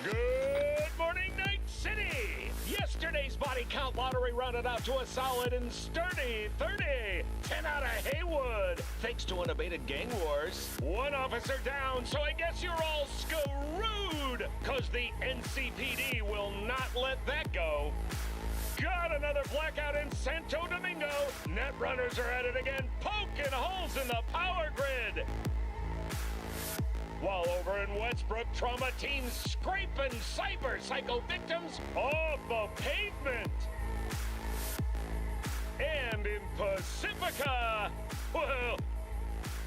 Good morning, Night City! Yesterday's body count lottery rounded out to a solid and sturdy 30. 10 out of Haywood, thanks to unabated gang wars. One officer down, so I guess you're all screwed, cause the NCPD will not let that go. Got another blackout in Santo Domingo. Netrunners are at it again, poking holes in the power grid. While over in Westbrook, trauma teams scraping cyber psycho victims off the pavement. And in Pacifica, well,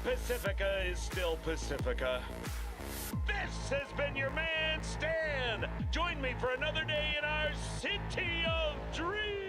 Pacifica is still Pacifica. This has been your man, Stan. Join me for another day in our city of dreams.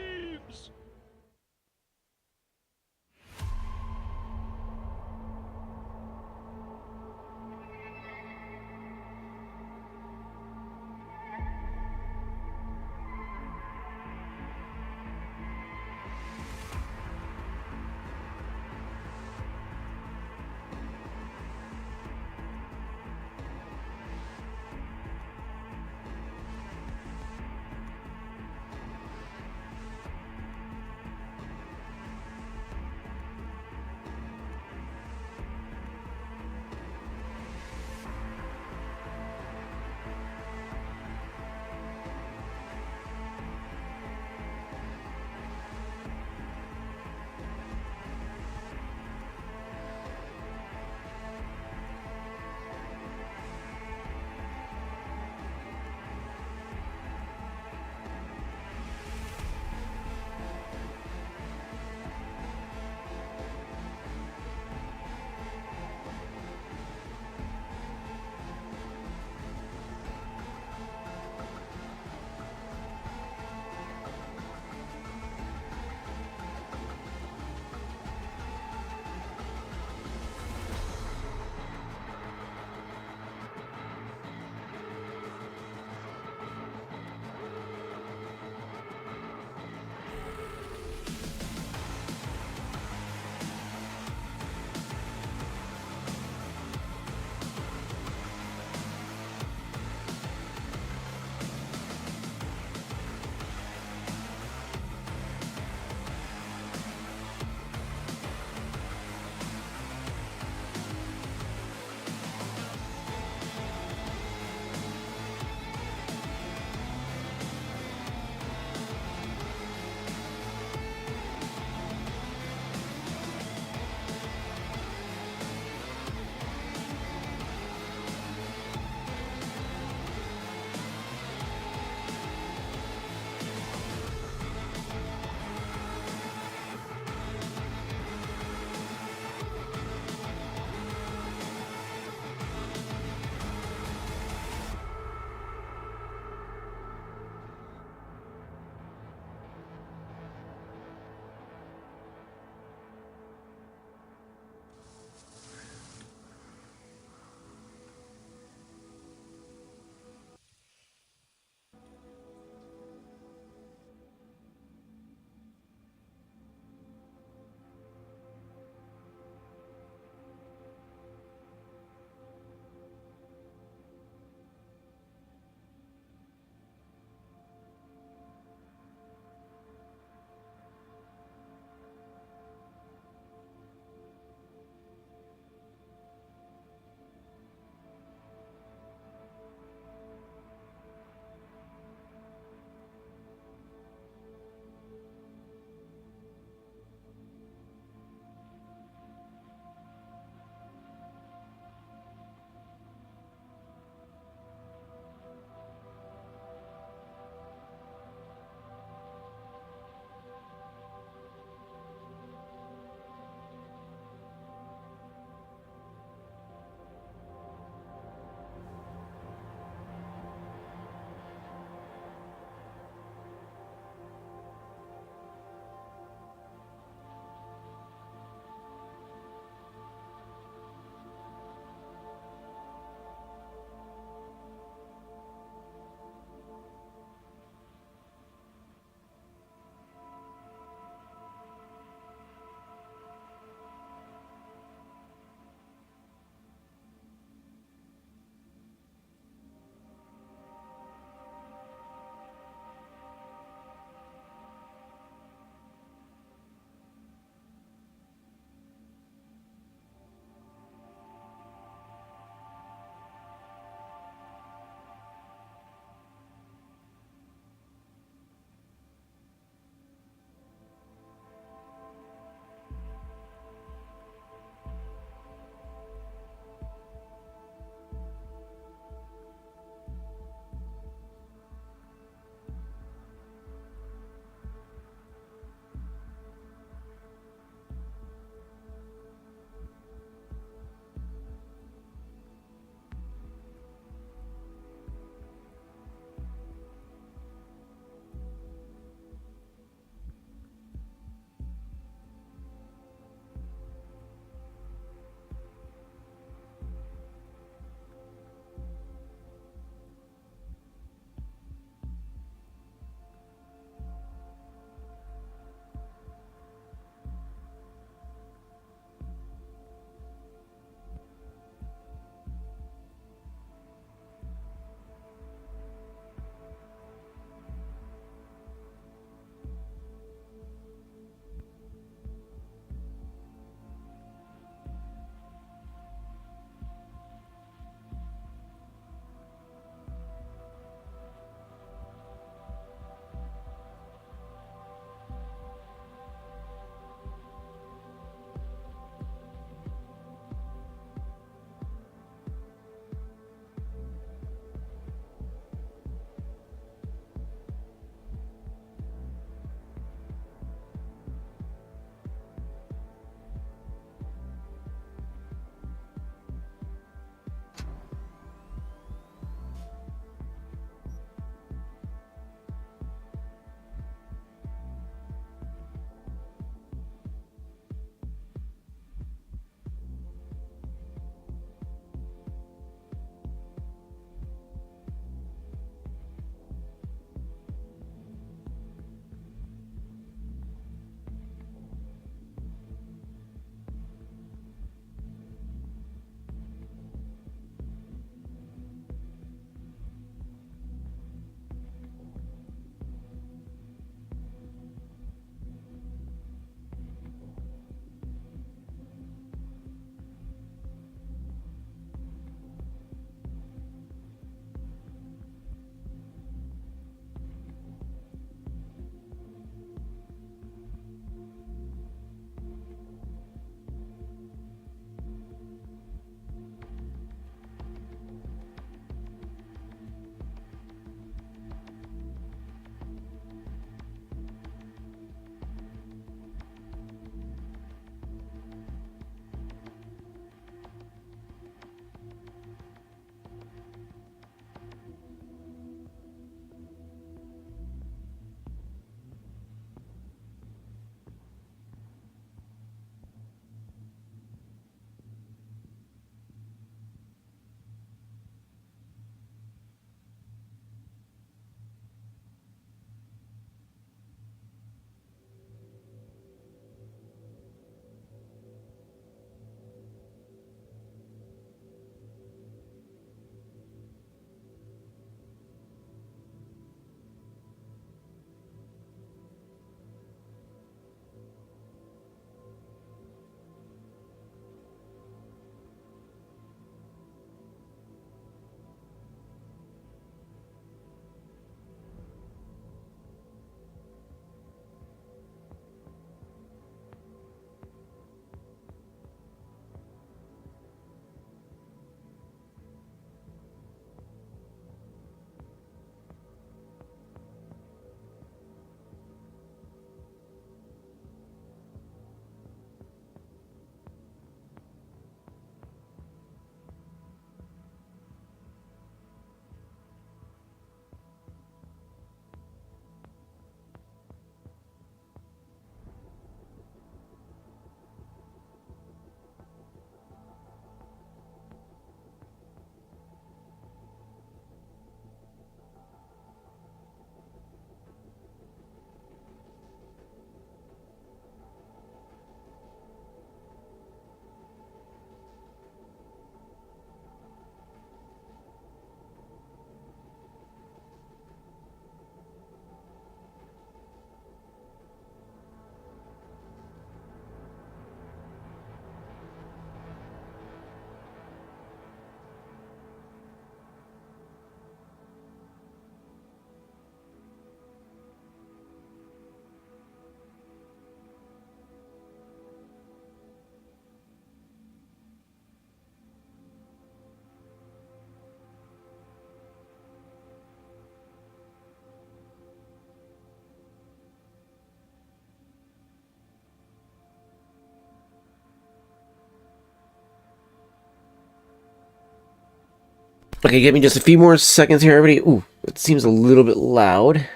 Okay, give me just a few more seconds here, everybody. Ooh, it seems a little bit loud.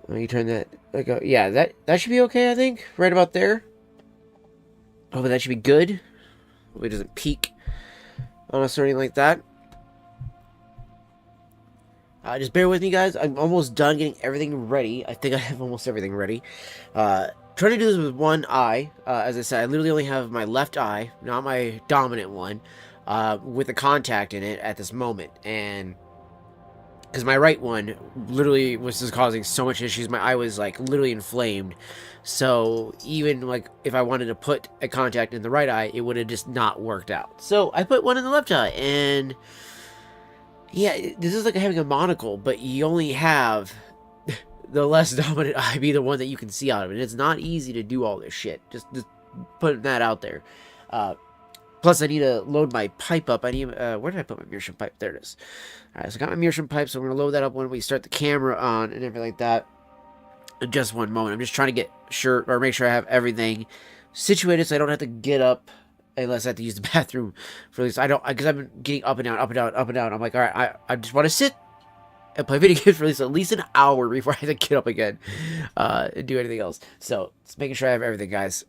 Let me turn that. Yeah, that should be okay. I think right about there. Oh, but that should be good. Hope it doesn't peak on us or anything like that. Just bear with me, guys. I'm almost done getting everything ready. I think I have almost everything ready. Trying to do this with one eye. As I said, I literally only have my left eye, not my dominant one, with a contact in it at this moment. And because my right one literally was just causing so much issues, my eye was like literally inflamed. So even like if I wanted to put a contact in the right eye, it would have just not worked out. So I put one in the left eye, and yeah, this is like having a monocle, but you only have the less dominant eye be the one that you can see out of it. It's not easy to do all this shit. Just putting that out there. Plus, I need to load my pipe up. I need, where did I put my meerschaum pipe? There it is. Alright, so I got my meerschaum pipe, so I'm going to load that up when we start the camera on and everything like that. In just one moment. I'm just trying to get sure, or make sure I have everything situated so I don't have to get up unless I have to use the bathroom for this. Because I've been getting up and down, up and down, up and down. I'm like, alright, I just want to sit and play video games for at least an hour before I have to get up again and do anything else. So, just making sure I have everything, guys.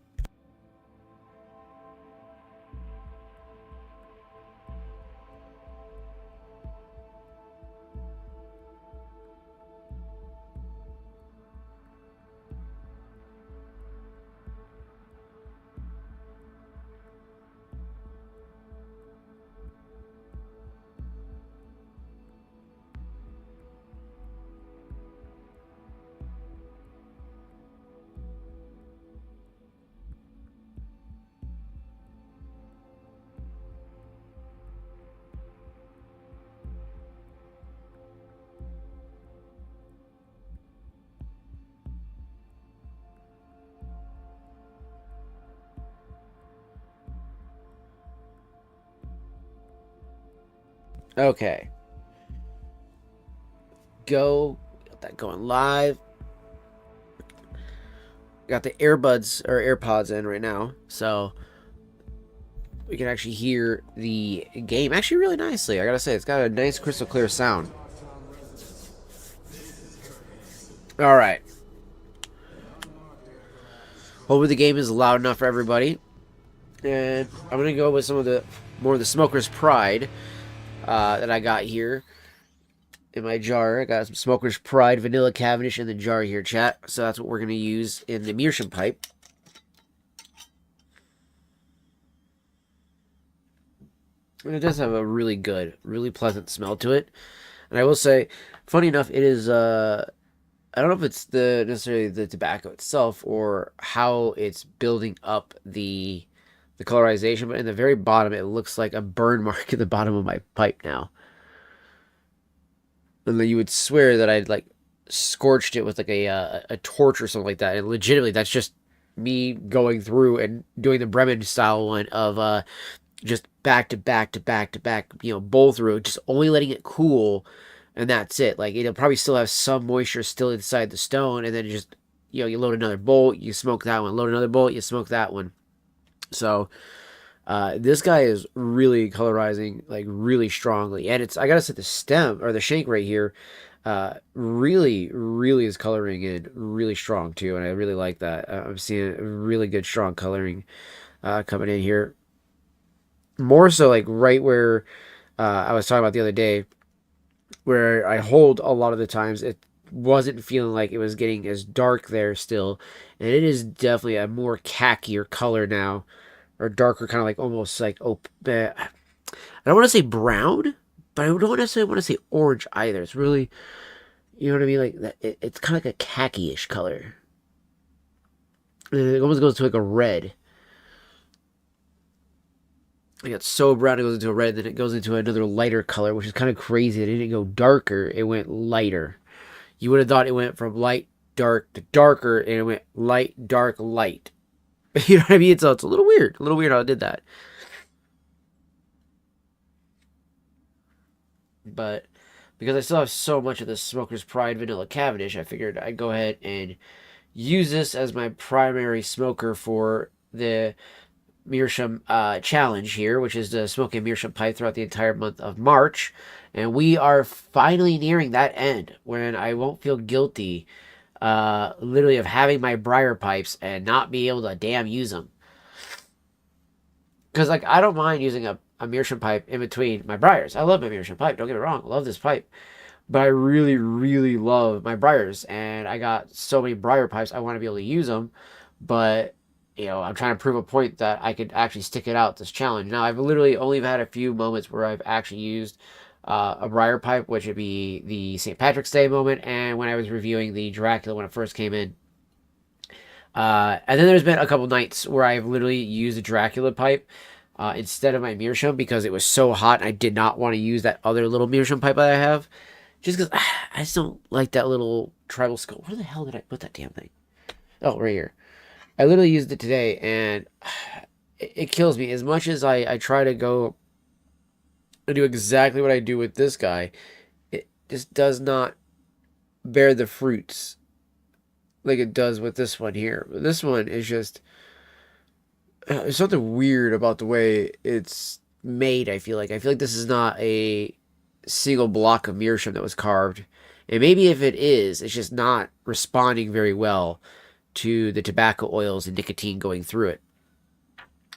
Okay. Got that going live. Got the earbuds or AirPods in right now, so we can actually hear the game actually really nicely. I gotta say, it's got a nice crystal clear sound. All right. Hopefully the game is loud enough for everybody. And I'm gonna go with some of the more of the Smoker's Pride that I got here in my jar. I got some Smoker's Pride Vanilla Cavendish in the jar here, chat. So that's what we're gonna use in the meerschaum pipe. And it does have a really good, really pleasant smell to it. And I will say, funny enough, it is I don't know if it's necessarily the tobacco itself or how it's building up the colorization, but in the very bottom it looks like a burn mark at the bottom of my pipe now. And then you would swear that I'd like scorched it with like a torch or something like that. And legitimately that's just me going through and doing the Bremen style one of just back to back to back to back, bowl through, just only letting it cool, and that's it. Like, it'll probably still have some moisture still inside the stone, and then just, you load another bolt, you smoke that one, load another bolt, you smoke that one. So, this guy is really colorizing, like, really strongly, and I gotta say, the stem, or the shank right here, really, really is coloring in really strong, too, and I really like that. I'm seeing really good, strong coloring coming in here. More so like right where I was talking about the other day, where I hold a lot of the times, it wasn't feeling like it was getting as dark there still, and it is definitely a more khaki color now, or darker, kind of like almost like I don't want to say brown, but I don't necessarily want to say orange either. It's really, you know what I mean, like that. It's kind of like a khaki-ish color, and it almost goes to like a red. It got so brown it goes into a red, then it goes into another lighter color, which is kind of crazy. It didn't go darker, it went lighter. You would have thought it went from light, dark to darker, and it went light, dark, light. You know what I mean? So it's a little weird how it did that. But because I still have so much of this Smoker's Pride Vanilla Cavendish, I figured I'd go ahead and use this as my primary smoker for the Meerschaum challenge here, which is to smoke a Meerschaum pipe throughout the entire month of March. And we are finally nearing that end when I won't feel guilty literally of having my briar pipes and not be able to damn use them. Because, like, I don't mind using a Meerschaum pipe in between my briars. I love my Meerschaum pipe, don't get me wrong. I love this pipe. But I really, really love my briars. And I got so many briar pipes, I want to be able to use them. But, you know, I'm trying to prove a point that I could actually stick it out this challenge. Now, I've literally only had a few moments where I've actually used a briar pipe, which would be the St. Patrick's Day moment, and when I was reviewing the Dracula when it first came in. And then there's been a couple nights where I've literally used a Dracula pipe instead of my Meerschaum because it was so hot and I did not want to use that other little Meerschaum pipe that I have. Just because I just don't like that little tribal skull. Where the hell did I put that damn thing? Oh, right here. I literally used it today, and it kills me. As much as I try to go and do exactly what I do with this guy, it just does not bear the fruits like it does with this one here. This one is just... There's something weird about the way it's made, I feel like. I feel like this is not a single block of Meerschaum that was carved. And maybe if it is, it's just not responding very well to the tobacco oils and nicotine going through it,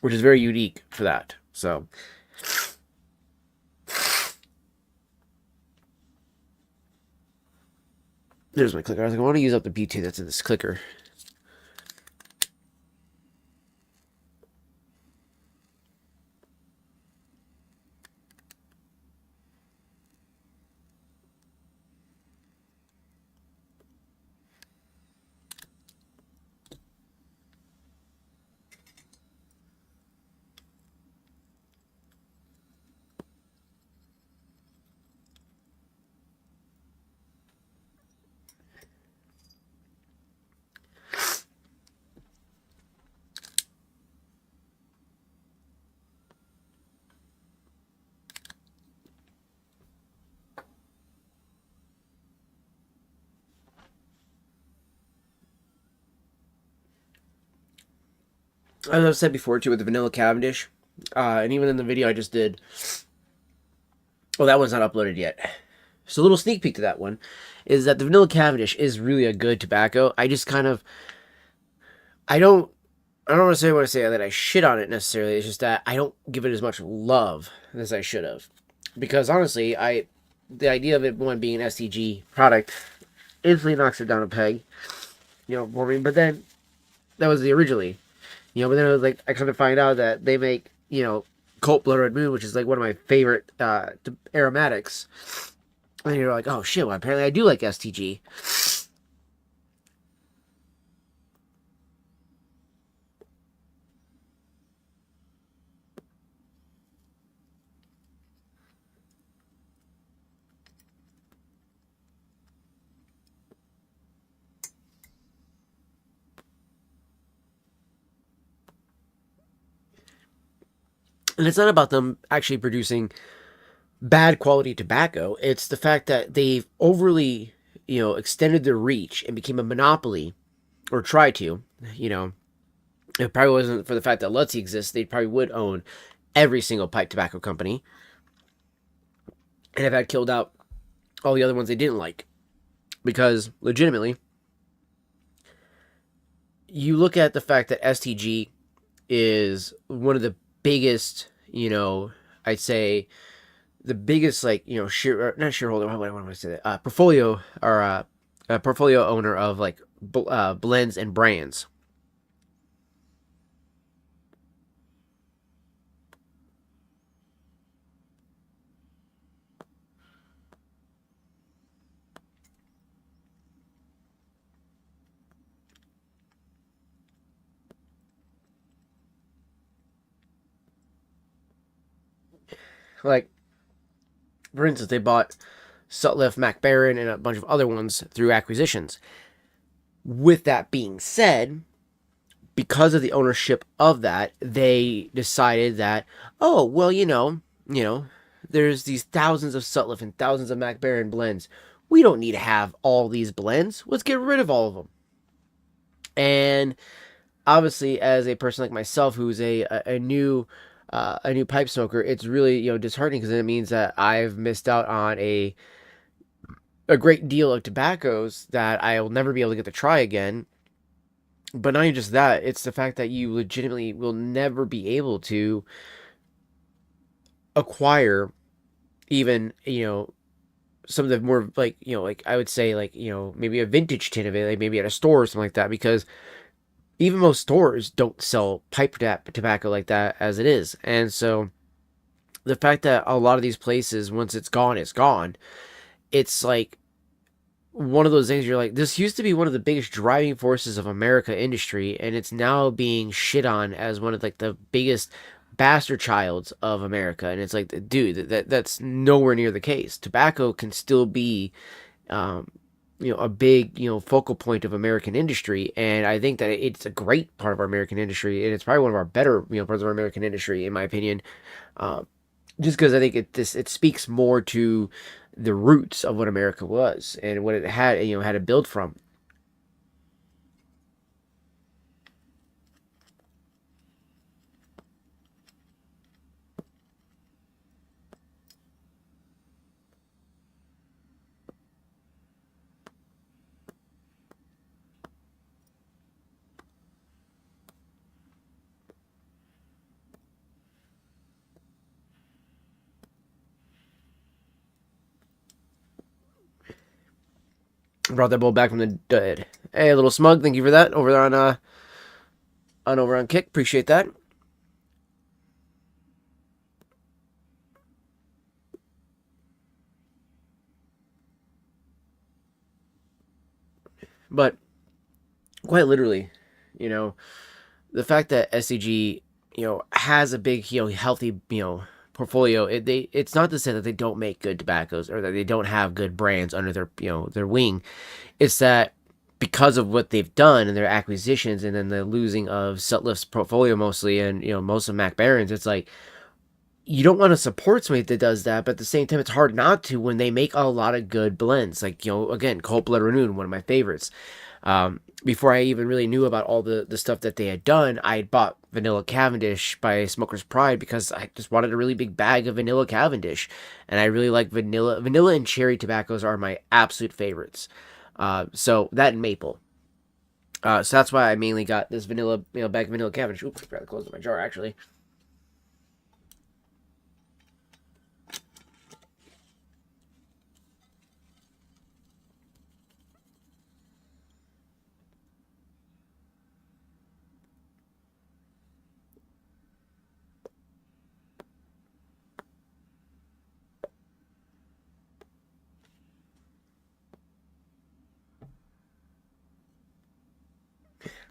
which is very unique for that. So there's my clicker. I was like, I want to use up the butane that's in this clicker. As I've said before too, with the vanilla Cavendish, and even in the video I just did, oh, that one's not uploaded yet. So a little sneak peek to that one is that the vanilla Cavendish is really a good tobacco. I just kind of, I don't want to say that I shit on it necessarily. It's just that I don't give it as much love as I should have, because honestly, the idea of it one being an STG product instantly knocks it down a peg, you know, for me. But then that was the originally. You know, but then it was like, I kind of find out that they make, you know, Colt Blood Red Moon, which is like one of my favorite aromatics. And you're like, oh shit, well, apparently I do like STG. And it's not about them actually producing bad quality tobacco. It's the fact that they've overly, you know, extended their reach and became a monopoly, or tried to, you know. If it probably wasn't for the fact that Lutzy exists, they probably would own every single pipe tobacco company and have had killed out all the other ones they didn't like. Because, legitimately, you look at the fact that STG is one of the biggest, you know, I'd say the biggest, like, you know, not shareholder, what do I say that? Portfolio, or portfolio owner of, like, blends and brands. Like, for instance, they bought Sutliff, MacBaron, and a bunch of other ones through acquisitions. With that being said, because of the ownership of that, they decided that, oh, well, you know, there's these thousands of Sutliff and thousands of MacBaron blends. We don't need to have all these blends. Let's get rid of all of them. And obviously, as a person like myself who's a new pipe smoker, it's really, disheartening, because it means that I've missed out on a great deal of tobaccos that I'll never be able to get to try again. But not even just that, it's the fact that you legitimately will never be able to acquire even, some of the more, like, like I would say, like, maybe a vintage tin of it, like maybe at a store or something like that, because even most stores don't sell pipe tobacco like that as it is. And so the fact that a lot of these places, once it's gone, it's gone. It's like one of those things you're like, this used to be one of the biggest driving forces of America industry, and it's now being shit on as one of like the biggest bastard childs of America. And it's like, dude, that's nowhere near the case. Tobacco can still be um, a big, focal point of American industry. And I think that it's a great part of our American industry. And it's probably one of our better, parts of our American industry, in my opinion. Um, just because I think it speaks more to the roots of what America was and what it had, had to build from. Brought that bull back from the dead. Hey, a little smug. Thank you for that. Over there on Kick. Appreciate that. But quite literally, you know, the fact that SCG, has a big, healthy, portfolio. It's not to say that they don't make good tobaccos or that they don't have good brands under their, their wing. It's that because of what they've done and their acquisitions, and then the losing of Sutliff's portfolio mostly, and most of Mac Baron's, it's like you don't want to support somebody that does that, but at the same time, it's hard not to when they make a lot of good blends. Like, again, Cold Blood Renewed, one of my favorites. Before I even really knew about all the stuff that they had done, I had bought Vanilla Cavendish by Smoker's Pride because I just wanted a really big bag of Vanilla Cavendish. And I really like vanilla. Vanilla and cherry tobaccos are my absolute favorites. So that and maple. So that's why I mainly got this vanilla, bag of Vanilla Cavendish. Oops, I forgot to close my jar, actually.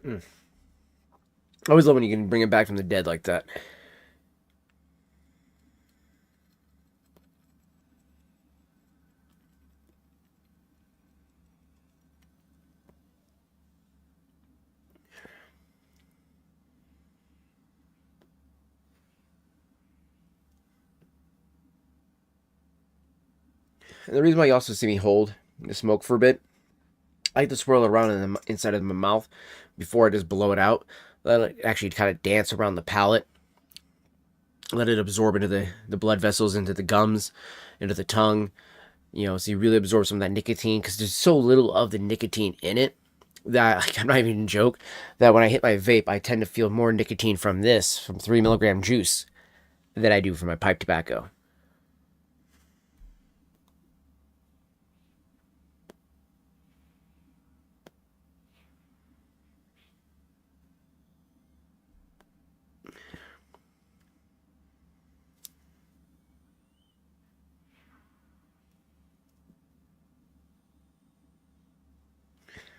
Mm. I always love when you can bring it back from the dead like that. And the reason why you also see me hold the smoke for a bit, I like to swirl around in the inside of my mouth before I just blow it out. Let it actually kind of dance around the palate. Let it absorb into the blood vessels, into the gums, into the tongue. So you really absorb some of that nicotine, because there's so little of the nicotine in it that, like, I'm not even a joke, that when I hit my vape, I tend to feel more nicotine from 3 milligram juice, than I do from my pipe tobacco.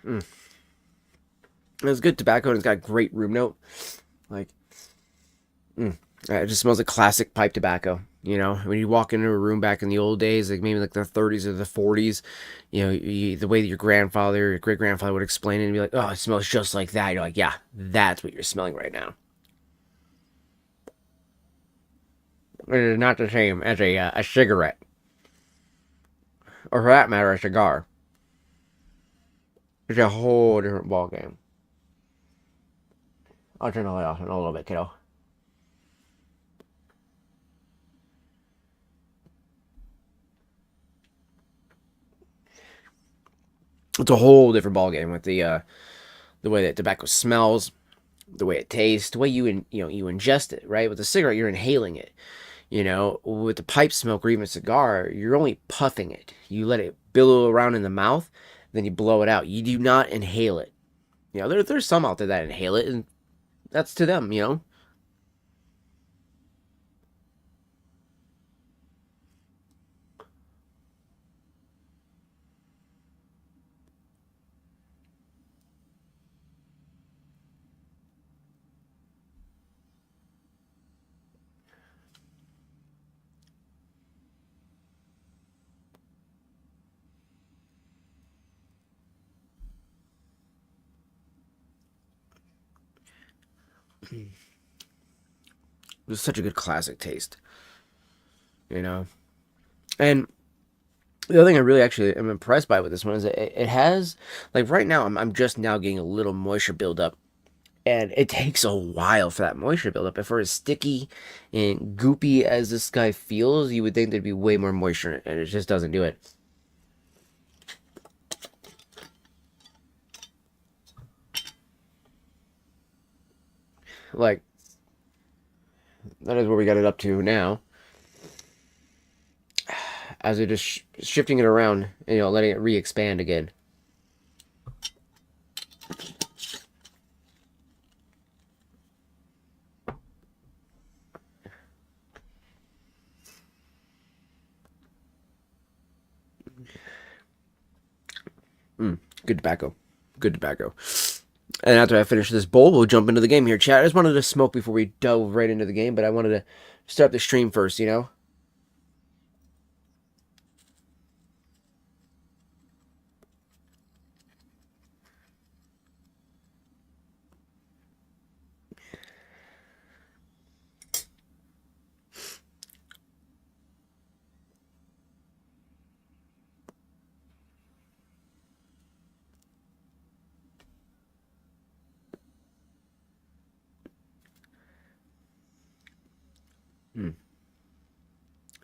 Mm. It's good tobacco, and it's got great room note. Like, it just smells like classic pipe tobacco. When you walk into a room back in the old days, like maybe like the 30s or the 40s, the way that your grandfather, your great grandfather would explain it and be like, oh, it smells just like that. You're like, yeah, that's what you're smelling right now. It is not the same as a cigarette, or for that matter, a cigar. It's a whole different ballgame. I'll turn the light off in a little bit, kiddo. It's a whole different ballgame with the way that tobacco smells, the way it tastes, the way you ingest it. Right, with a cigarette, you're inhaling it. With the pipe smoke or even a cigar, you're only puffing it. You let it billow around in the mouth, then you blow it out. You do not inhale it. There's some out there that inhale it, and that's to them. It's such a good classic taste, And the other thing I really actually am impressed by with this one is it has, like right now, I'm just now getting a little moisture buildup. And it takes a while for that moisture to build up. If for as sticky and goopy as this guy feels, you would think there'd be way more moisture in it, and it just doesn't do it. Like, that is where we got it up to now. As we're just shifting it around and, letting it re-expand again. Good tobacco. Good tobacco. And after I finish this bowl, we'll jump into the game here, chat. I just wanted to smoke before we dove right into the game, but I wanted to start the stream first,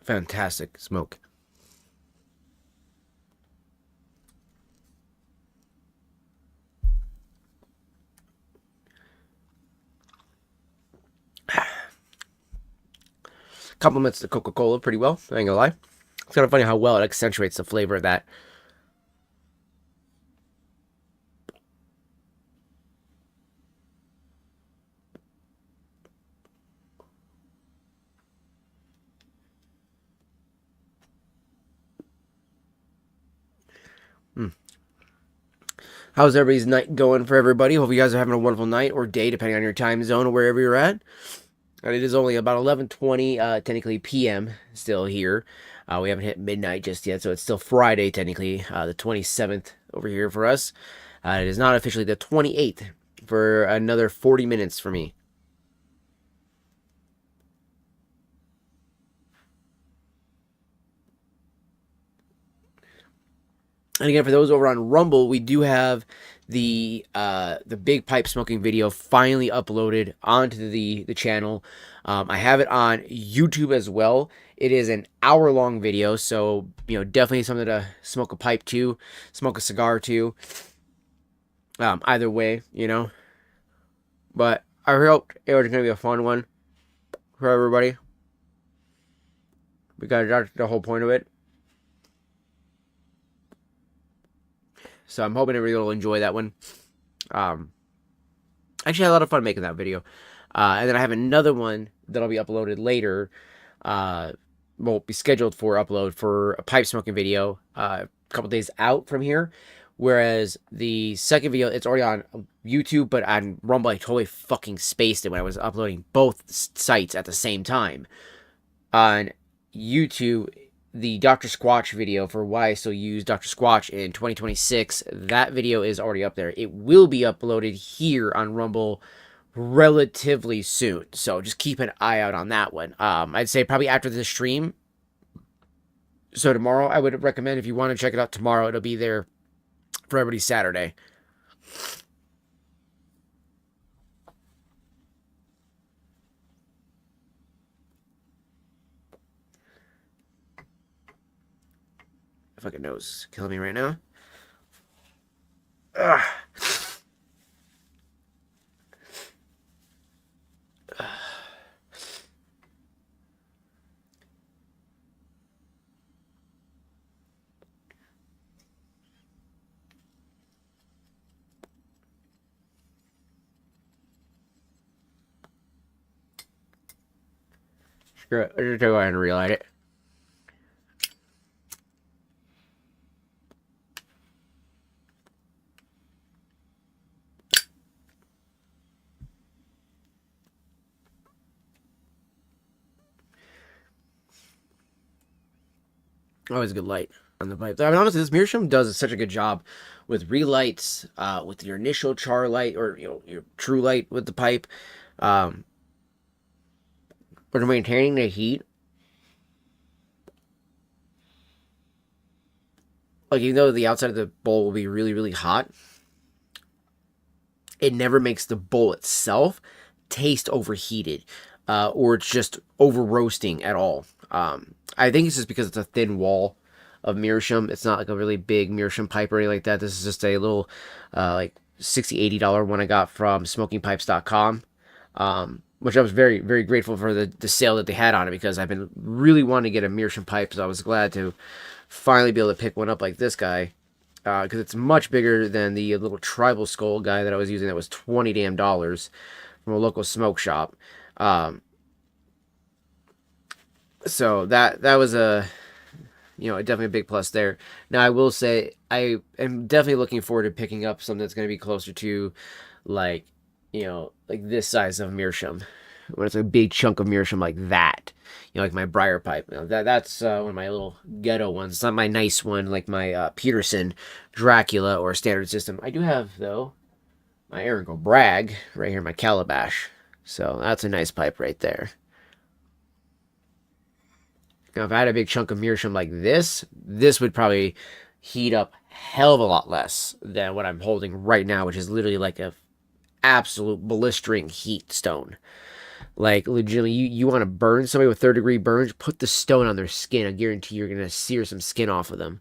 Fantastic smoke. Complements the Coca-Cola pretty well, I ain't gonna lie. It's kind of funny how well it accentuates the flavor of that. How's everybody's night going for everybody? Hope you guys are having a wonderful night or day, depending on your time zone or wherever you're at. And it is only about 11:20, technically p.m. still here. We haven't hit midnight just yet, so it's still Friday, technically, the 27th over here for us. It is not officially the 28th for another 40 minutes for me. And again, for those over on Rumble, we do have the big pipe smoking video finally uploaded onto the channel. I have it on YouTube as well. It is an hour-long video, so definitely something to smoke a pipe to, smoke a cigar to. Either way, But I hope it was gonna be a fun one for everybody, because that's the whole point of it. So I'm hoping everybody will enjoy that one. Actually, I had a lot of fun making that video. And then I have another one that'll be uploaded later. Will be scheduled for upload for a pipe smoking video a couple days out from here. Whereas the second video, it's already on YouTube, but on Rumble, I totally fucking spaced it when I was uploading both sites at the same time. On YouTube, the Dr. Squatch video for why I still use Dr. Squatch in 2026, that video is already up there. It will be uploaded here on Rumble relatively soon, so just keep an eye out on that one. I'd say probably after the stream. So tomorrow, I would recommend, if you want to check it out tomorrow, it'll be there for everybody Saturday. fucking nose is killing me right now. Ugh. Screw it. Let's just go ahead and relight it. Always a good light on the pipe. I mean, honestly, this Meerschaum does such a good job with relights, with your initial char light, or your true light with the pipe, um, for maintaining the heat. Like, even though the outside of the bowl will be really, really hot, it never makes the bowl itself taste overheated, or it's just over roasting at all. I think it's just because it's a thin wall of Meerschaum. It's not like a really big Meerschaum pipe or anything like that. This is just a little like $60-$80 one I got from smokingpipes.com, which I was very, very grateful for the sale that they had on it, because I've been really wanting to get a Meerschaum pipe, so I was glad to finally be able to pick one up like this guy, because it's much bigger than the little tribal skull guy that I was using that was $20 damn from a local smoke shop. So that was definitely a big plus there. Now, I will say I am definitely looking forward to picking up something that's going to be closer to like this size of Meerschaum, when it's a big chunk of Meerschaum like that, like my Briar pipe. That's one of my little ghetto ones. It's not my nice one like my Peterson Dracula or Standard System. I do have, though, my Aaron Bragg right here, my Calabash. So that's a nice pipe right there. Now, if I had a big chunk of Meerschaum like this would probably heat up hell of a lot less than what I'm holding right now, which is literally like a absolute blistering heat stone. Like, legitimately, you want to burn somebody with third-degree burns, put the stone on their skin. I guarantee you're going to sear some skin off of them.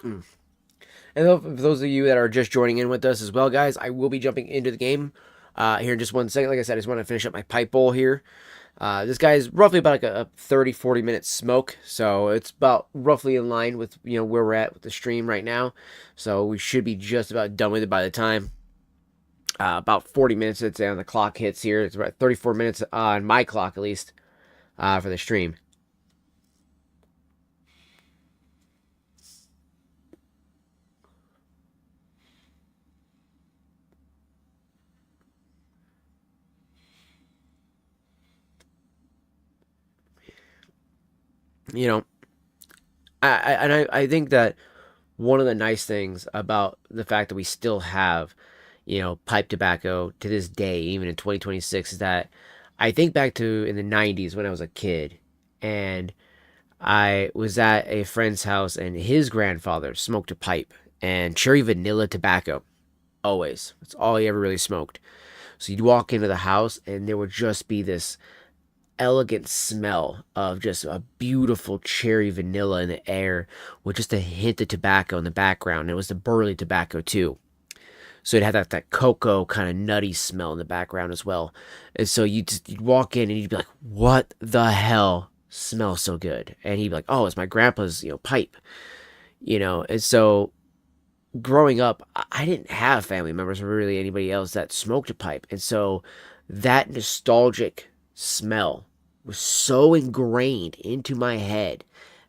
Mm. And for those of you that are just joining in with us as well, guys, I will be jumping into the game here in just 1 second. Like I said, I just want to finish up my pipe bowl here. This guy is roughly about like a 30-40 minute smoke, so it's about roughly in line with where we're at with the stream right now. So we should be just about done with it by the time about 40 minutes, I'd say, on the clock hits here. It's about 34 minutes on my clock, at least, for the stream. I think that one of the nice things about the fact that we still have, pipe tobacco to this day, even in 2026, is that I think back to in the 90s when I was a kid, and I was at a friend's house, and his grandfather smoked a pipe and cherry vanilla tobacco. Always. That's all he ever really smoked. So you'd walk into the house, and there would just be this elegant smell of just a beautiful cherry vanilla in the air with just a hint of tobacco in the background. It was the burley tobacco too, so it had that cocoa kind of nutty smell in the background as well. And so you'd walk in and you'd be like, what the hell smells so good? And he'd be like, oh, it's my grandpa's pipe. And so growing up, I didn't have family members or really anybody else that smoked a pipe, and so that nostalgic smell was so ingrained into my head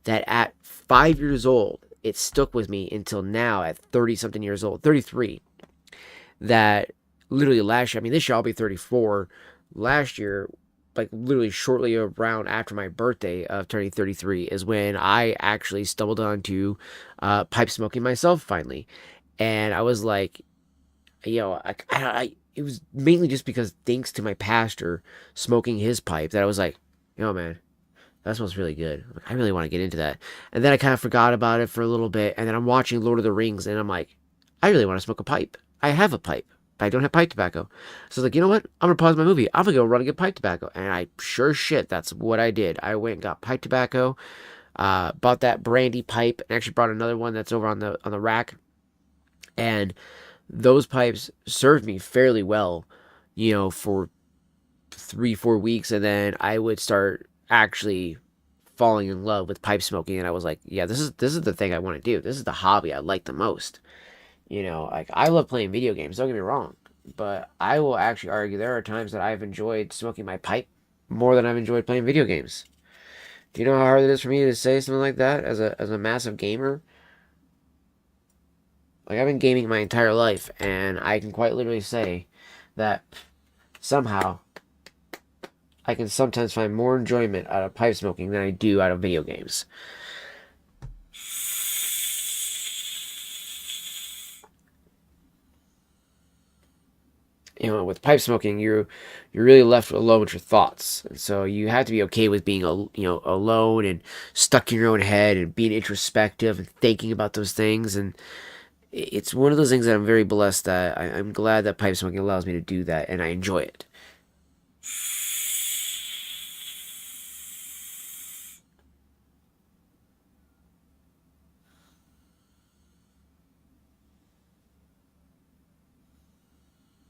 that at 5 years old, it stuck with me until now at 30 something years old, 33, that literally last year, I mean, this year I'll be 34. Last year, like literally shortly around after my birthday of turning 33, is when I actually stumbled onto pipe smoking myself finally. And I was like, it was mainly just because thanks to my pastor smoking his pipe that I was like, man, that smells really good. I really want to get into that. And then I kind of forgot about it for a little bit. And then I'm watching Lord of the Rings and I'm like, I really want to smoke a pipe. I have a pipe, but I don't have pipe tobacco. So I was like, you know what? I'm going to pause my movie. I'm going to go run and get pipe tobacco. And I sure as shit, that's what I did. I went and got pipe tobacco, bought that brandy pipe, and actually brought another one that's over on the rack. And those pipes served me fairly well, for 3-4 weeks. And then I would start actually falling in love with pipe smoking, and I was like, yeah, this is the thing I want to do. This is the hobby I like the most. Like, I love playing video games, don't get me wrong, but I will actually argue there are times that I've enjoyed smoking my pipe more than I've enjoyed playing video games. Do you know how hard it is for me to say something like that as a massive gamer? Like, I've been gaming my entire life, and I can quite literally say that somehow I can sometimes find more enjoyment out of pipe smoking than I do out of video games. With pipe smoking, you're really left alone with your thoughts, and so you have to be okay with being alone and stuck in your own head and being introspective and thinking about those things. And it's one of those things that I'm very blessed that I'm glad that pipe smoking allows me to do that, and I enjoy it.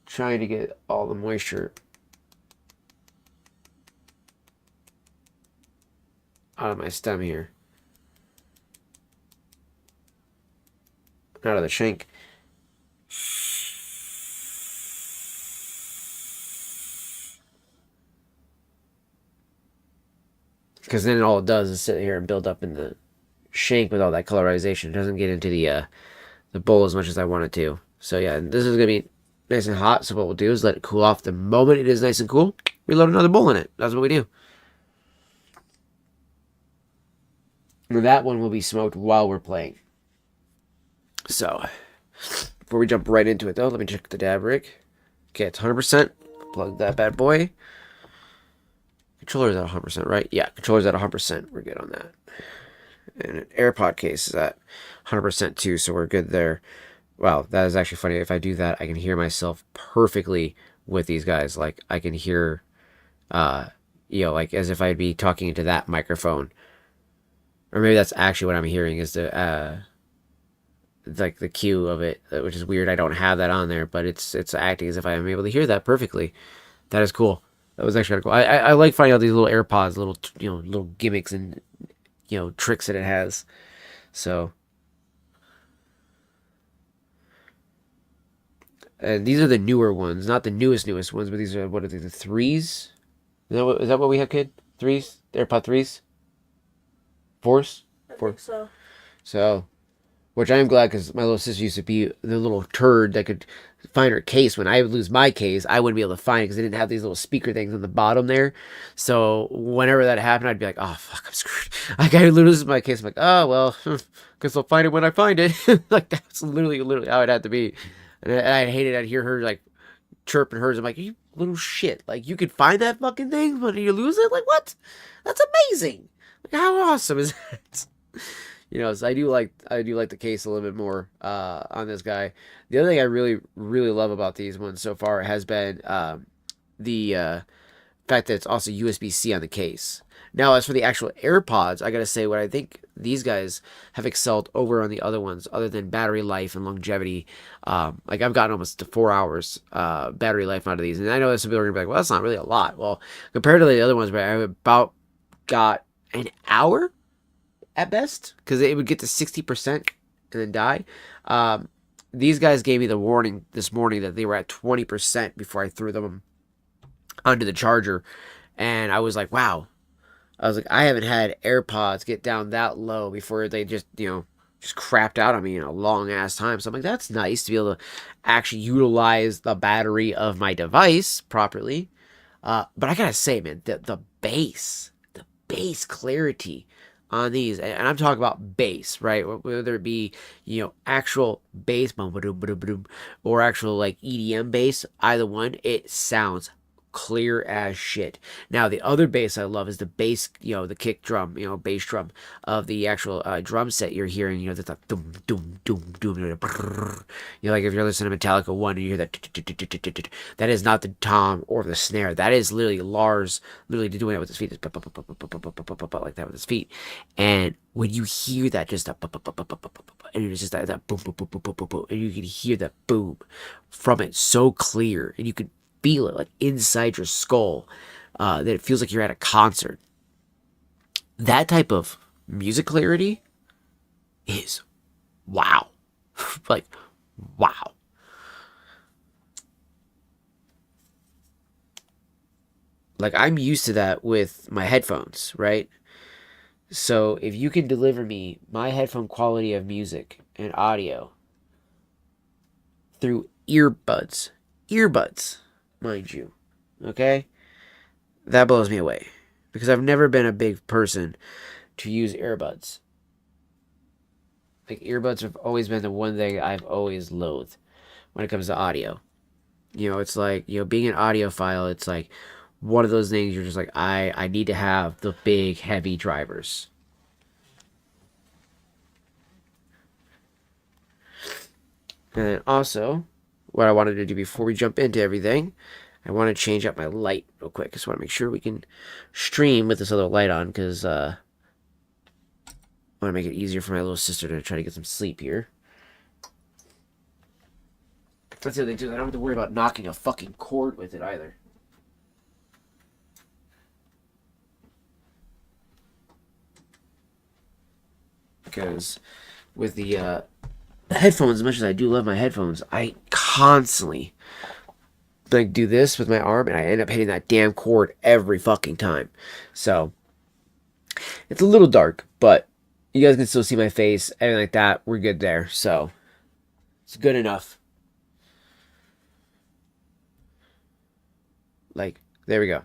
Trying to get all the moisture out of my stem here. Out of the shank. Because then all it does is sit here and build up in the shank with all that colorization. It doesn't get into the bowl as much as I want it to. So yeah, this is going to be nice and hot. So what we'll do is let it cool off. The moment it is nice and cool, we load another bowl in it. That's what we do. And that one will be smoked while we're playing. So, before we jump right into it though, let me check the dab rig. Okay, it's 100%. Plug that bad boy. Controller's at 100%, right? Yeah, controller's at 100%. We're good on that. And an AirPod case is at 100% too, so we're good there. Wow, that is actually funny. If I do that, I can hear myself perfectly with these guys. Like, I can hear, like as if I'd be talking into that microphone. Or maybe that's actually what I'm hearing is the cue of it, which is weird. I don't have that on there, but it's acting as if I am able to hear that perfectly. That is cool. That was actually kind of cool. I like finding out these little AirPods, little gimmicks and tricks that it has. So, and these are the newer ones, not the newest ones, but these are what are they, the threes? Is that what we have, kid? Threes, AirPod threes, fours, four. So, which I am glad because my little sister used to be the little turd that could find her case. When I would lose my case, I wouldn't be able to find it because they didn't have these little speaker things on the bottom there. So whenever that happened, I'd be like, oh, fuck, I'm screwed. Like, I would lose my case. I'm like, oh, well, guess I'll find it when I find it. Like, that's literally how it had to be. And I hated I'd hear her, like, chirping hers. I'm like, you little shit. Like, you could find that fucking thing, but you lose it? Like, what? That's amazing. Like, how awesome is that? So I do like the case a little bit more on this guy. The other thing I really, really love about these ones so far has been the fact that it's also USB-C on the case. Now, as for the actual AirPods, I gotta say what I think these guys have excelled over on the other ones, other than battery life and longevity. Like, I've gotten almost to 4 hours battery life out of these, and I know some people are gonna be like, well, that's not really a lot. Well, compared to the other ones, I about got an hour at best, because it would get to 60% and then die. These guys gave me the warning this morning that they were at 20% before I threw them onto the charger, and I was like, wow. I was like, I haven't had AirPods get down that low before they just crapped out on me in a long ass time. So I'm like, that's nice to be able to actually utilize the battery of my device properly. But I gotta say, man, the bass clarity on these, and I'm talking about bass, right? Whether it be, actual bass, or actual like EDM bass, either one, it sounds clear as shit. Now, the other bass I love is the bass, the kick drum, bass drum of the actual drum set you're hearing, that's like doom, doom, doom, doom, like if you're listening to Metallica 1 and you hear that, that is not the tom or the snare. That is literally Lars literally doing it with his feet, like that with his feet. And when you hear that, just that, and it's just that boom, boom, boom, boom, boom, boom, boom, and you can hear that boom from it so clear, and you can feel it like inside your skull, that it feels like you're at a concert. That type of music clarity is wow. Like, wow. Like, I'm used to that with my headphones, right? So if you can deliver me my headphone quality of music and audio through earbuds, mind you, okay? That blows me away, because I've never been a big person to use earbuds. Like, earbuds have always been the one thing I've always loathed when it comes to audio. It's like, being an audiophile, it's like one of those things you're just like, I need to have the big, heavy drivers. And then also, what I wanted to do before we jump into everything, I want to change up my light real quick. I just want to make sure we can stream with this other light on, because I want to make it easier for my little sister to try to get some sleep here. That's the other thing too. I don't have to worry about knocking a fucking cord with it either. Because with the headphones, as much as I do love my headphones, I constantly like do this with my arm, and I end up hitting that damn cord every fucking time. So it's a little dark, but you guys can still see my face, everything like that. We're good there. So it's good enough. Like, there we go.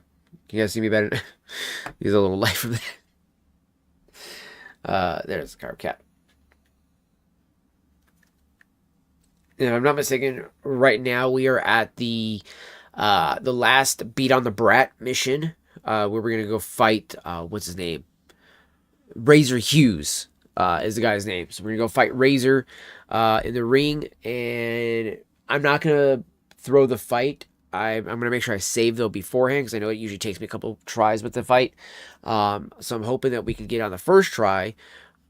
Can you guys see me better? Use a little light from there. There's the carb cap. If I'm not mistaken, right now we are at the last Beat on the Brat mission, where we're gonna go fight, what's his name? Razor Hughes is the guy's name. So we're gonna go fight Razor in the ring, and I'm not gonna throw the fight. I'm gonna make sure I save though beforehand, because I know it usually takes me a couple tries with the fight. So I'm hoping that we can get on the first try.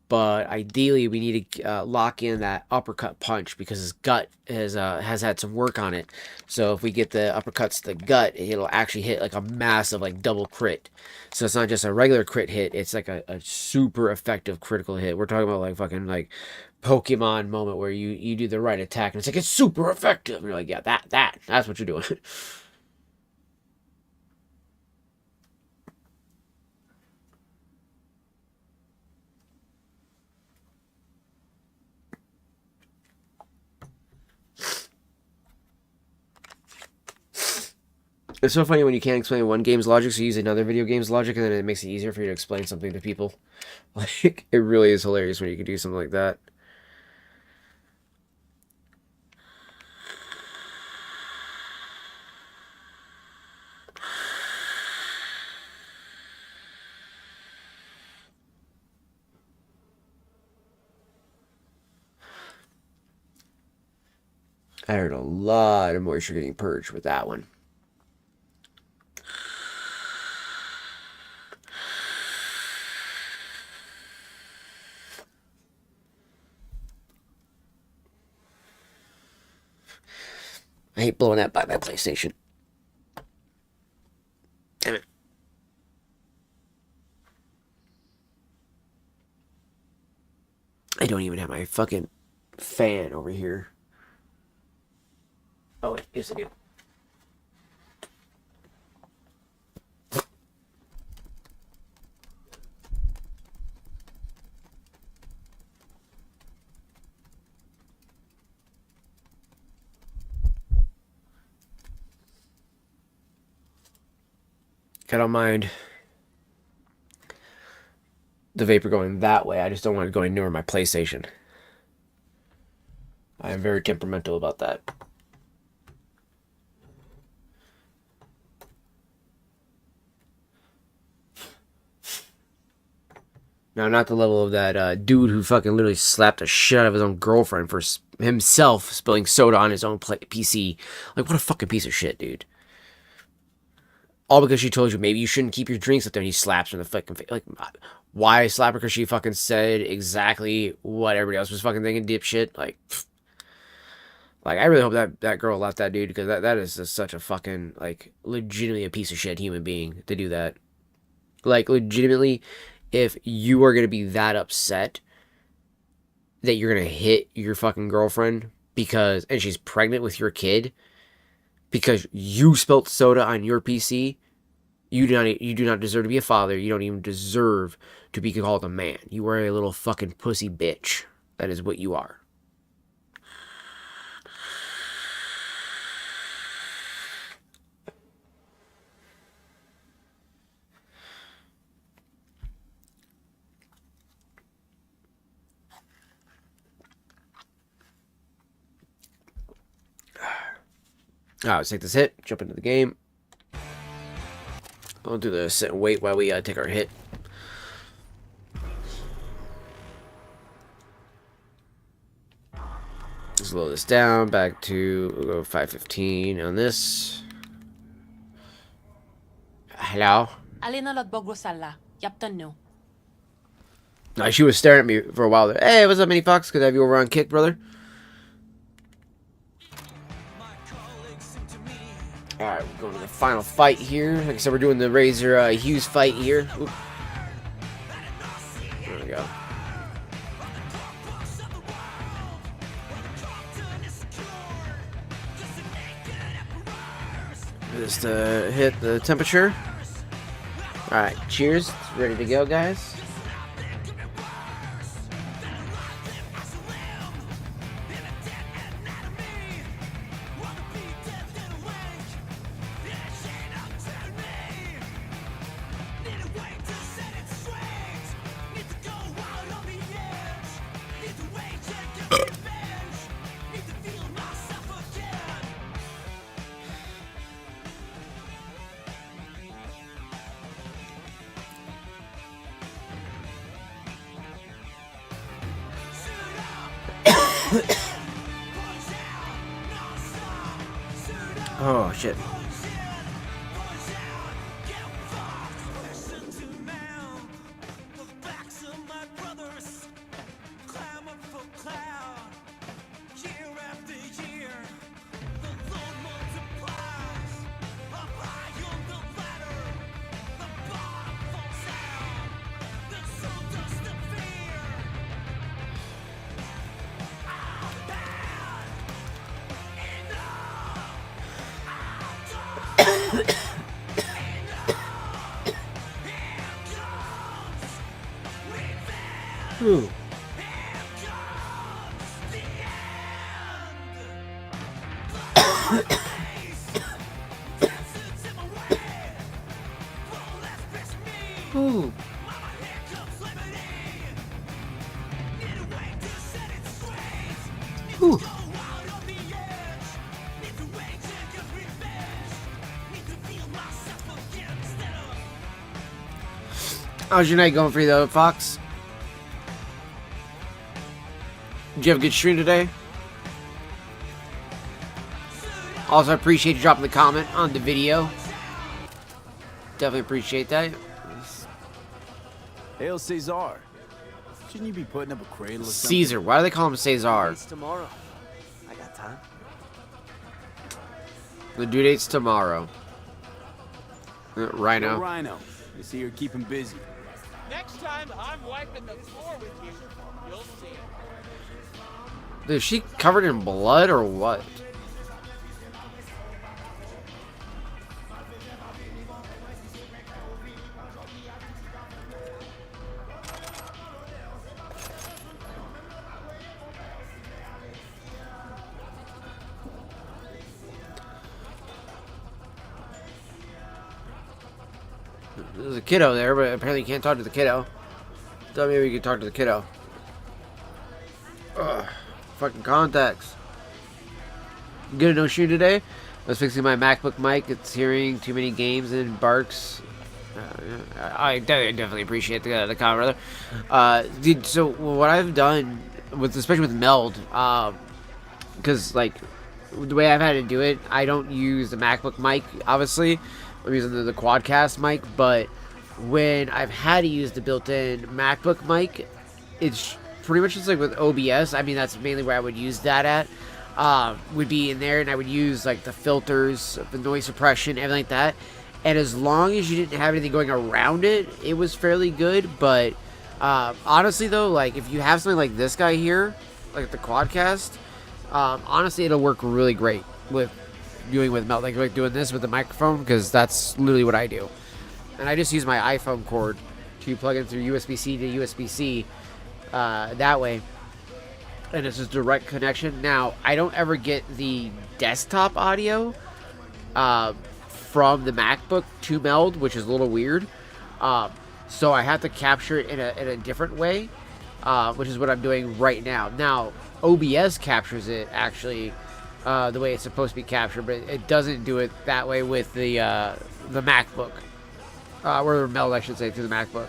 But ideally, we need to lock in that uppercut punch, because his gut has had some work on it. So if we get the uppercuts to the gut, it'll actually hit like a massive, like, double crit. So it's not just a regular crit hit; it's like a super effective critical hit. We're talking about like fucking like Pokemon moment where you do the right attack and it's like it's super effective. And you're like, yeah, that's what you're doing. It's so funny when you can't explain one game's logic, so you use another video game's logic, and then it makes it easier for you to explain something to people. Like, it really is hilarious when you can do something like that. I heard a lot of moisture getting purged with that one. I hate blowing that by my PlayStation. Damn it. I don't even have my fucking fan over here. Oh, wait. Yes, I do. I don't mind the vapor going that way. I just don't want it going near my PlayStation. I am very temperamental about that. Now, not the level of that dude who fucking literally slapped the shit out of his own girlfriend for himself spilling soda on his own PC. Like, what a fucking piece of shit, dude. All because she told you maybe you shouldn't keep your drinks up there, and he slaps her in the fucking face. Like, why slap her? Because she fucking said exactly what everybody else was fucking thinking, dipshit. Like, I really hope that girl left that dude, because that is just such a fucking, like, legitimately a piece of shit human being to do that. Like, legitimately, if you are going to be that upset that you're going to hit your fucking girlfriend and she's pregnant with your kid because you spilt soda on your PC, you do not deserve to be a father. You don't even deserve to be called a man. You are a little fucking pussy bitch. That is what you are. Alright, let's take this hit, jump into the game. I'll do the sit and wait while we take our hit. Slow this down, back to, we'll go 515 on this. Hello? She was staring at me for a while there. Hey, what's up, Mini Fox? Good to have you over on Kick, brother. Alright, we're going to the final fight here. Like I said, we're doing the Razor Hughes fight here. Oop. There we go. Just hit the temperature. Alright, cheers. Ready to go, guys. Oh, shit. Ooh. Ooh. Ooh. How's your night going for you, though, Fox? Did you have a good stream today? Also, I appreciate you dropping the comment on the video. Definitely appreciate that. Hail Caesar. Shouldn't you be putting up a cradle or something? Caesar. Why do they call him Caesar? It's tomorrow. I got time. The due date's tomorrow. Rhino. Yo, Rhino. I see you're keeping busy. Next time I'm wiping the floor with you, you'll see it. Dude, is she covered in blood or what? There's a kiddo there, but apparently you can't talk to the kiddo. Thought maybe we could talk to the kiddo. Ugh, fucking contacts. Good no shoe today. I was fixing my MacBook mic. It's hearing too many games and barks. I definitely appreciate the comment, brother. Dude, so what I've done with, especially with Meld, because like the way I've had to do it, I don't use the MacBook mic. Obviously, I'm using the Quadcast mic, but when I've had to use the built-in MacBook mic, it's pretty much just like with OBS. I mean, that's mainly where I would use that at. Would be in there, and I would use like the filters, the noise suppression, everything like that. And as long as you didn't have anything going around it, it was fairly good. But honestly, though, like if you have something like this guy here, like the Quadcast, honestly, it'll work really great with doing with Melt, like doing this with the microphone, because that's literally what I do. And I just use my iPhone cord to plug in through USB-C to USB-C that way. And it's just direct connection. Now, I don't ever get the desktop audio from the MacBook to Meld, which is a little weird. So I have to capture it in a different way, which is what I'm doing right now. Now, OBS captures it actually the way it's supposed to be captured, but it doesn't do it that way with the MacBook. Or Meld, I should say, through the MacBook.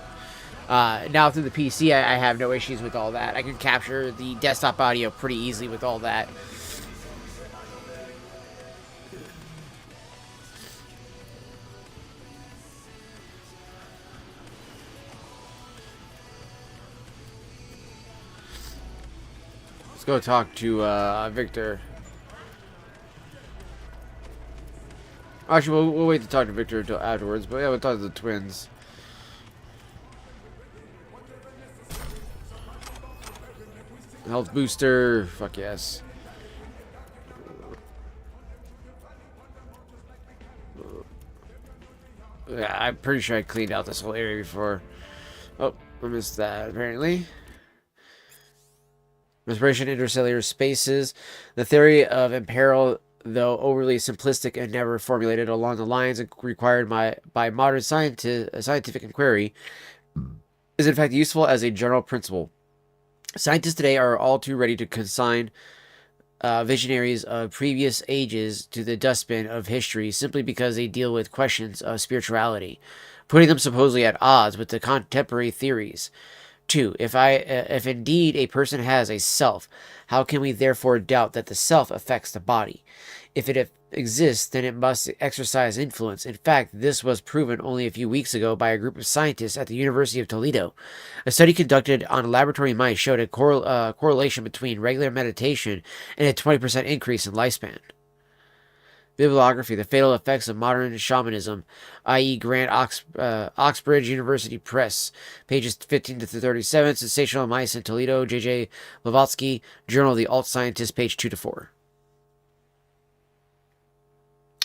Now through the PC, I have no issues with all that. I can capture the desktop audio pretty easily with all that. Let's go talk to Victor. Actually, we'll wait to talk to Victor until afterwards, but yeah, we'll talk to the twins. Health booster, fuck yes. Yeah, I'm pretty sure I cleaned out this whole area before. Oh, I missed that apparently. Respiration intercellular spaces. The theory of imperil, though overly simplistic and never formulated along the lines required by modern scientific inquiry, is in fact useful as a general principle. Scientists today are all too ready to consign visionaries of previous ages to the dustbin of history simply because they deal with questions of spirituality, putting them supposedly at odds with the contemporary theories. 2. If indeed a person has a self, how can we therefore doubt that the self affects the body? If it exists, then it must exercise influence. In fact, this was proven only a few weeks ago by a group of scientists at the University of Toledo. A study conducted on laboratory mice showed a correlation between regular meditation and a 20% increase in lifespan. Bibliography: The Fatal Effects of Modern Shamanism, i.e. Grant Oxbridge University Press, pages 15 to 37. Sensational Mice in Toledo, J.J. Blavatsky, Journal of the Alt Scientist, page 2 to 4.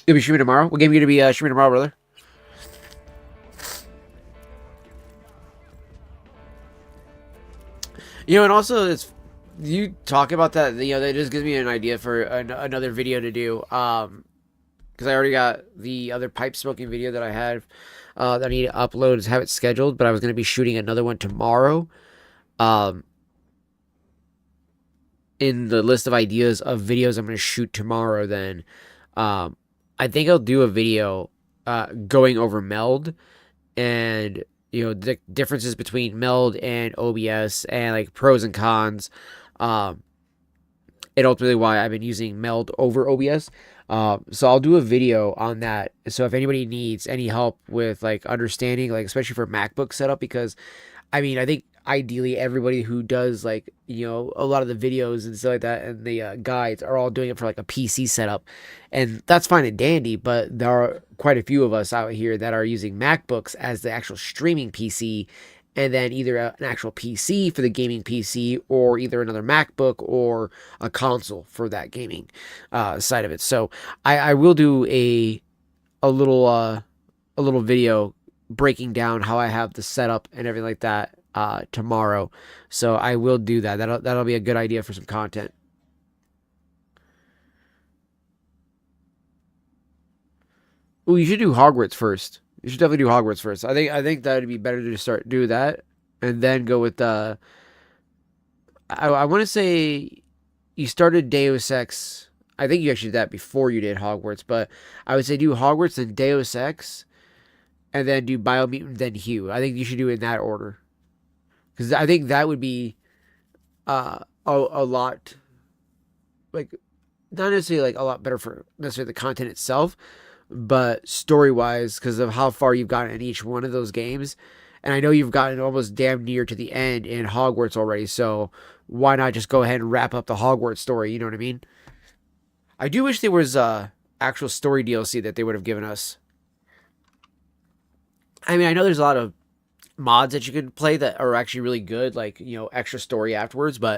You'll be streaming tomorrow? What game are you going to be streaming tomorrow, brother? You know, and also, it's you talk about that, you know, that just gives me an idea for another video to do. Because I already got the other pipe smoking video that I had that I need to upload, is have it scheduled, but I was going to be shooting another one tomorrow. In the list of ideas of videos I'm going to shoot tomorrow, then I think I'll do a video going over Meld and, you know, the differences between Meld and OBS and like pros and cons, and ultimately why I've been using Meld over OBS. So I'll do a video on that. So if anybody needs any help with like understanding, like especially for MacBook setup, because I mean, I think ideally everybody who does like, you know, a lot of the videos and stuff like that and the guides are all doing it for like a PC setup, and that's fine and dandy, but there are quite a few of us out here that are using MacBooks as the actual streaming PC, and then either an actual PC for the gaming PC, or either another MacBook or a console for that gaming side of it. So I will do a little video breaking down how I have the setup and everything like that tomorrow. So I will do that. That'll be a good idea for some content. Ooh, you should do Hogwarts first. You should definitely do Hogwarts first. I think that'd be better to do that, and then go with I want to say you started Deus Ex. I think you actually did that before you did Hogwarts, but I would say do Hogwarts, then Deus Ex, and then do Biomutant, then Hue. I think you should do it in that order, because I think that would be a lot, like, not necessarily like a lot better for necessarily the content itself, but story wise, because of how far you've gotten in each one of those games. And I know you've gotten almost damn near to the end in Hogwarts already, so why not just go ahead and wrap up the Hogwarts story? You know what I mean? I do wish there was actual story DLC that they would have given us. I mean, I know there's a lot of mods that you can play that are actually really good, like, you know, extra story afterwards, but